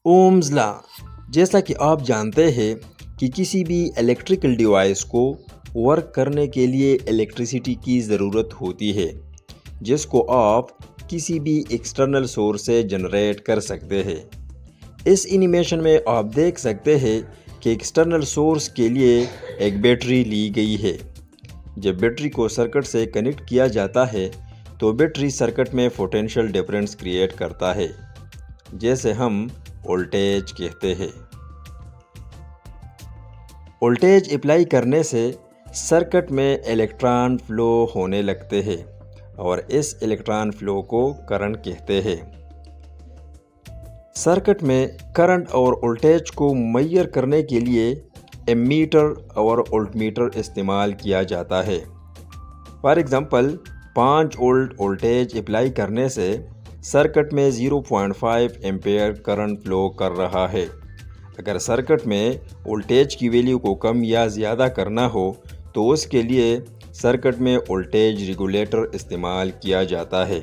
Ohm's law. जैसा कि आप जानते हैं कि किसी भी इलेक्ट्रिकल डिवाइस को वर्क करने के लिए इलेक्ट्रिसिटी की ज़रूरत होती है, जिसको आप किसी भी एक्सटर्नल सोर्स से जनरेट कर सकते हैं। इस एनिमेशन में आप देख सकते हैं कि एक्सटर्नल सोर्स के लिए एक बैटरी ली गई है। जब बैटरी को सर्किट से कनेक्ट किया जाता है तो बैटरी सर्किट में पोटेंशियल डिफरेंस क्रिएट करता है, जैसे हम वोल्टेज कहते हैं। वोल्टेज अप्लाई करने से सर्किट में इलेक्ट्रॉन फ्लो होने लगते हैं और इस इलेक्ट्रॉन फ्लो को करंट कहते हैं। सर्किट में करंट और वोल्टेज को मेजर करने के लिए एमीटर और वोल्टमीटर इस्तेमाल किया जाता है। For example 5 volt voltage apply करने से सर्किट में 0.5 एम्पेयर करंट फ्लो कर रहा है। अगर सर्किट में वोल्टेज की वैल्यू को कम या ज़्यादा करना हो तो उसके लिए सर्किट में वोल्टेज रेगुलेटर इस्तेमाल किया जाता है।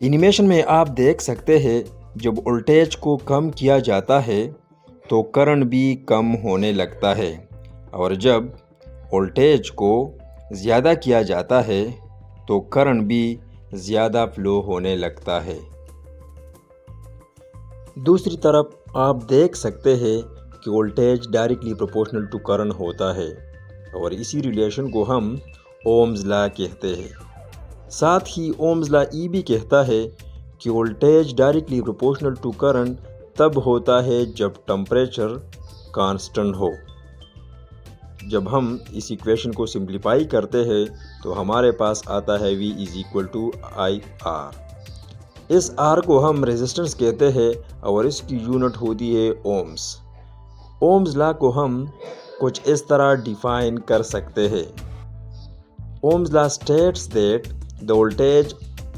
एनिमेशन में आप देख सकते हैं जब वोल्टेज को कम किया जाता है तो करंट भी कम होने लगता है और जब वोल्टेज को ज़्यादा किया जाता है तो करंट भी ज़्यादा फ्लो होने लगता है। दूसरी तरफ आप देख सकते हैं कि voltage directly proportional to current होता है और इसी रिलेशन को हम ओम्स लॉ कहते हैं। साथ ही ओम्स लॉ ये भी कहता है कि voltage directly proportional to current तब होता है जब टेम्परेचर कांस्टेंट हो। जब हम इस इक्वेशन को सिंप्लीफाई करते हैं तो हमारे पास आता है V = IR। इस R को हम रेजिस्टेंस कहते हैं और इसकी यूनिट होती है ओम्स। ओम्स लॉ को हम कुछ इस तरह डिफाइन कर सकते हैं। Ohm's law states that the voltage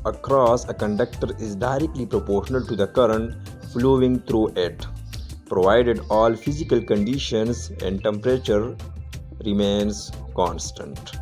across a conductor is directly proportional to the current flowing through it, provided all physical conditions and temperature remains constant.